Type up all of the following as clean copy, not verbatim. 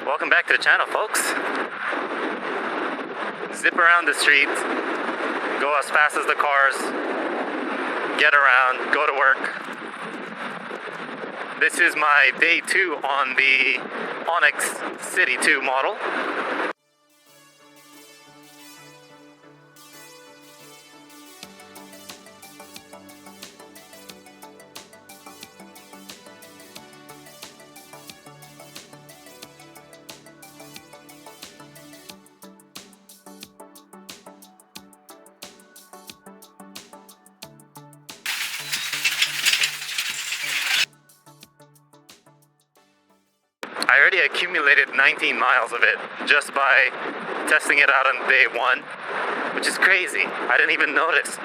Welcome back to the channel, folks. Zip around the street, go as fast as the cars, get around, go to work. This is my day 2 on the Onyx CTY model. I already accumulated 19 miles of it just by testing it out on day 1, which is crazy. I didn't even notice.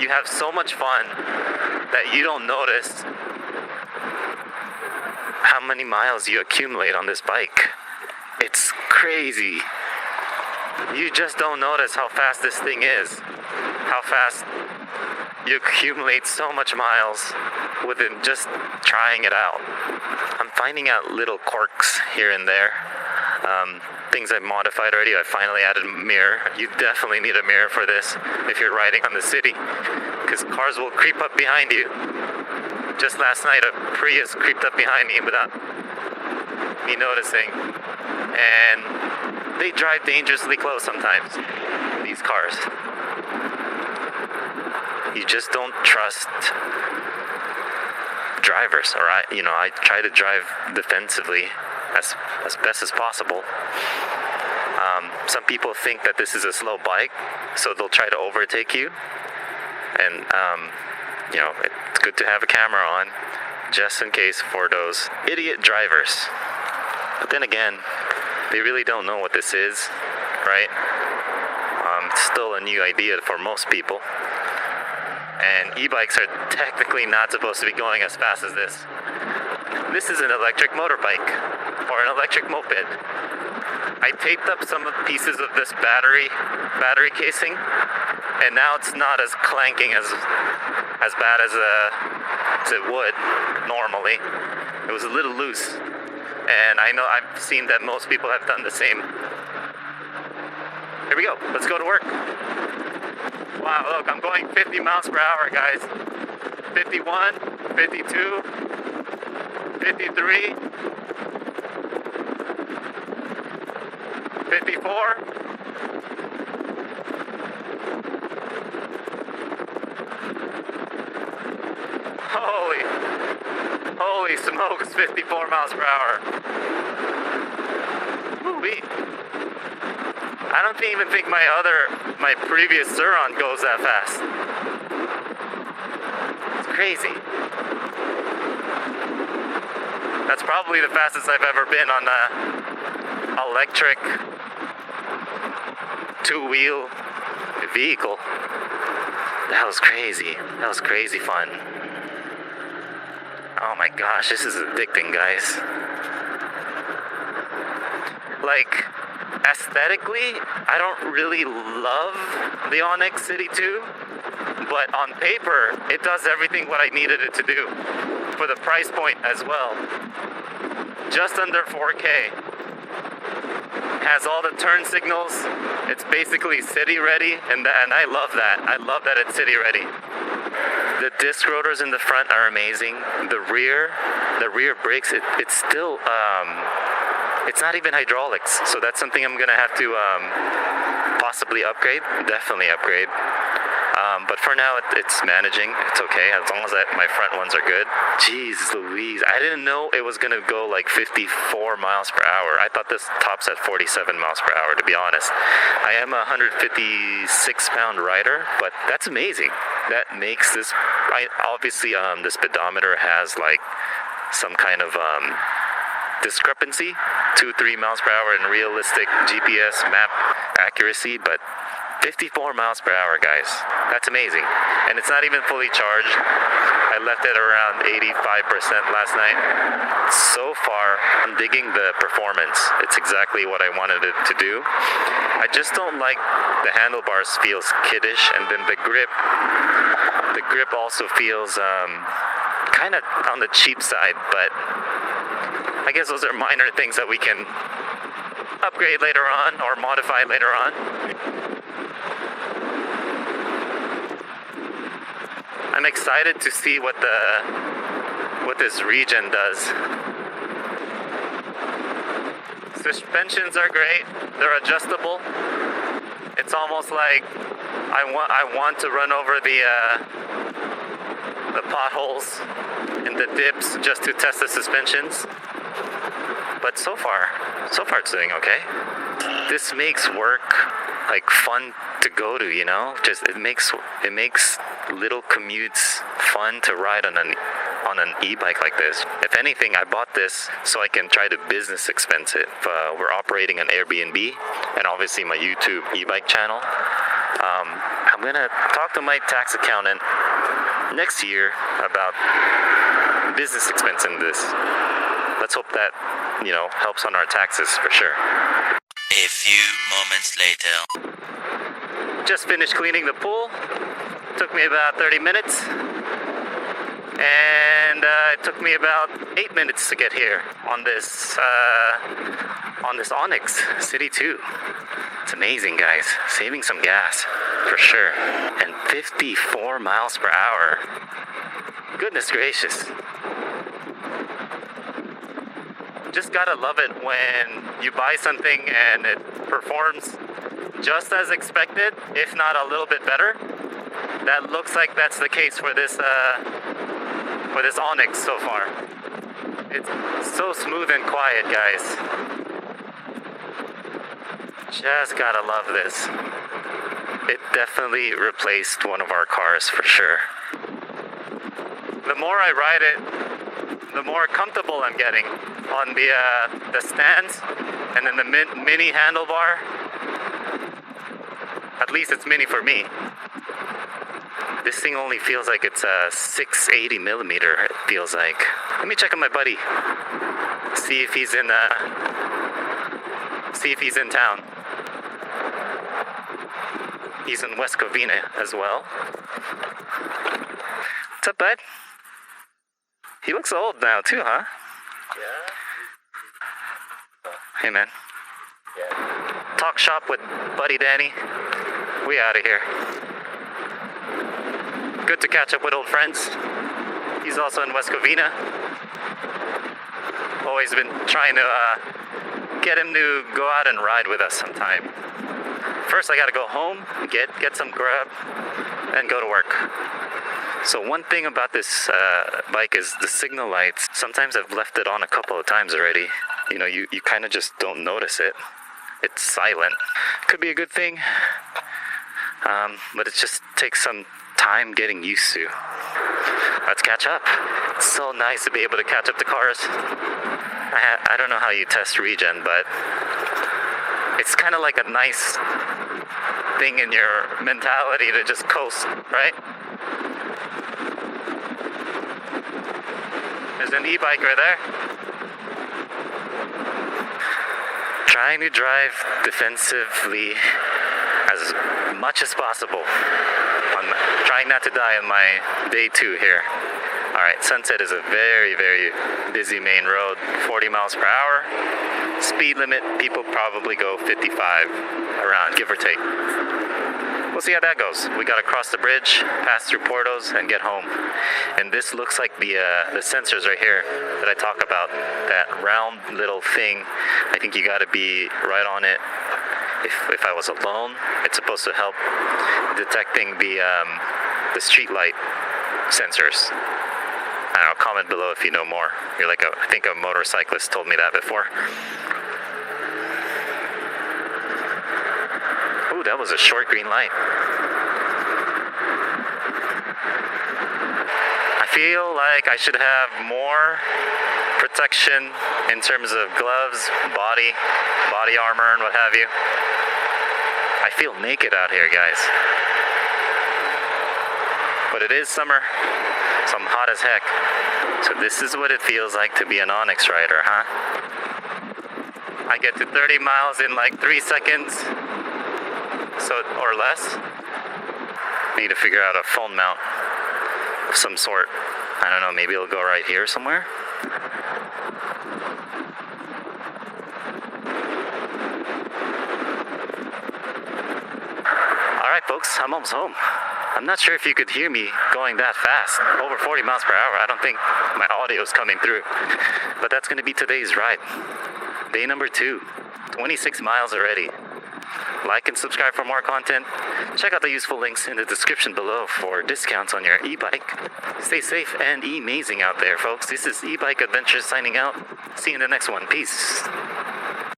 You have so much fun that you don't notice how many miles you accumulate on this bike. It's crazy. You just don't notice how fast this thing is. How fast you accumulate so much miles within just trying it out. I'm finding out little quirks here and there. Things I've modified already. I finally added a mirror. You definitely need a mirror for this if you're riding on the city, because cars will creep up behind you. Just last night, a Prius creeped up behind me without me noticing. And they drive dangerously close sometimes, these cars. You just don't trust drivers, or I try to drive defensively as best as possible. Some people think that this is a slow bike, so they'll try to overtake you. And it's good to have a camera on, just in case for those idiot drivers. But then again, they really don't know what this is, right? It's still a new idea for most people. And e-bikes are technically not supposed to be going as fast as this. This is an electric motorbike, or an electric moped. I taped up some of the pieces of this battery casing, and now it's not as clanking as bad as it would normally. It was a little loose, and I know I've seen that most people have done the same. Here we go, let's go to work. Wow, look, I'm going 50 miles per hour, guys. 51, 52, 53, 54. Holy smokes, 54 miles per hour. Woo-wee. I don't even think my previous Surron goes that fast. It's crazy. That's probably the fastest I've ever been on an electric 2-wheel vehicle. That was crazy. That was crazy fun. Oh my gosh, this is addicting, guys. Like, aesthetically, I don't really love the Onyx CTY, but on paper, it does everything what I needed it to do for the price point as well. Just under 4K. Has all the turn signals. It's basically city ready, and I love that. I love that it's city ready. The disc rotors in the front are amazing. The rear brakes, it's still it's not even hydraulics, so that's something I'm gonna have to possibly upgrade. Definitely upgrade. But for now, it's managing. It's okay as long as my front ones are good. Jeez Louise, I didn't know it was gonna go like 54 miles per hour. I thought this tops at 47 miles per hour, to be honest. I am a 156-pound rider, but that's amazing. That makes this. Obviously, the speedometer has like some kind of discrepancy, 2-3 miles per hour in realistic GPS map accuracy, but 54 miles per hour, guys. That's amazing. And it's not even fully charged. I left it around 85% last night. So far, I'm digging the performance. It's exactly what I wanted it to do. I just don't like the handlebars feels kiddish, and then the grip also feels kind of on the cheap side, but I guess those are minor things that we can upgrade later on or modify later on. I'm excited to see what this region does. Suspensions are great. They're adjustable. It's almost like I want to run over the potholes and the dips just to test the suspensions. But so far it's doing okay. This makes work like fun to go to, you know? Just it makes little commutes fun to ride on an e-bike like this. If anything, I bought this so I can try to business expense it. We're operating an Airbnb and obviously my YouTube e-bike channel. I'm gonna talk to my tax accountant next year about business expensing this. Let's hope that, you know, helps on our taxes for sure. A few moments later. Just finished cleaning the pool. Took me about 30 minutes. And it took me about 8 minutes to get here on this Onyx CTY. It's amazing, guys. Saving some gas, for sure. And 54 miles per hour. Goodness gracious. Just gotta love it when you buy something and it performs just as expected, if not a little bit better. That looks like that's the case for this Onyx so far. It's so smooth and quiet, guys. Just gotta love this. It definitely replaced one of our cars for sure. The more I ride it, the more comfortable I'm getting on the stands and then the mini handlebar. At least it's mini for me. This thing only feels like it's a 680 millimeter, it feels like. Let me check on my buddy. See if he's in town. He's in West Covina as well. What's up, bud? He looks old now too, huh? Yeah. Hey, man. Yeah. Talk shop with Buddy Danny. We out of here. Good to catch up with old friends. He's also in West Covina. Always been trying to get him to go out and ride with us sometime. First, I gotta go home, get some grub, and go to work. So one thing about this bike is the signal lights. Sometimes I've left it on a couple of times already. You know, you kind of just don't notice it. It's silent. Could be a good thing, but it just takes some time getting used to. Let's catch up. It's so nice to be able to catch up to cars. I don't know how you test regen, but it's kind of like a nice thing in your mentality to just coast, right? There's an e-bike right there. Trying to drive defensively as much as possible. I'm trying not to die on my day 2 here. Alright, Sunset is a very, very busy main road, 40 miles per hour. Speed limit, people probably go 55 around, give or take. We'll see how that goes. We gotta cross the bridge, pass through Portos, and get home. And this looks like the sensors right here that I talk about. That round little thing. I think you gotta be right on it. If I was alone, it's supposed to help detecting the street light sensors. I don't know, comment below if you know more. You're like I think a motorcyclist told me that before. Ooh, that was a short green light. I feel like I should have more protection in terms of gloves, body armor, and what have you. I feel naked out here, guys. But it is summer, so I'm hot as heck. So this is what it feels like to be an Onyx rider, huh? I get to 30 miles in like 3 seconds, or less. Need to figure out a phone mount of some sort. I don't know, maybe it'll go right here somewhere. folks, I'm almost home. I'm not sure if you could hear me going that fast. Over 40 miles per hour. I don't think my audio is coming through. But that's going to be today's ride. Day number 2. 26 miles already. Like and subscribe for more content. Check out the useful links in the description below for discounts on your e-bike. Stay safe and amazing out there, folks. This is E-Bike Adventures signing out. See you in the next one. Peace.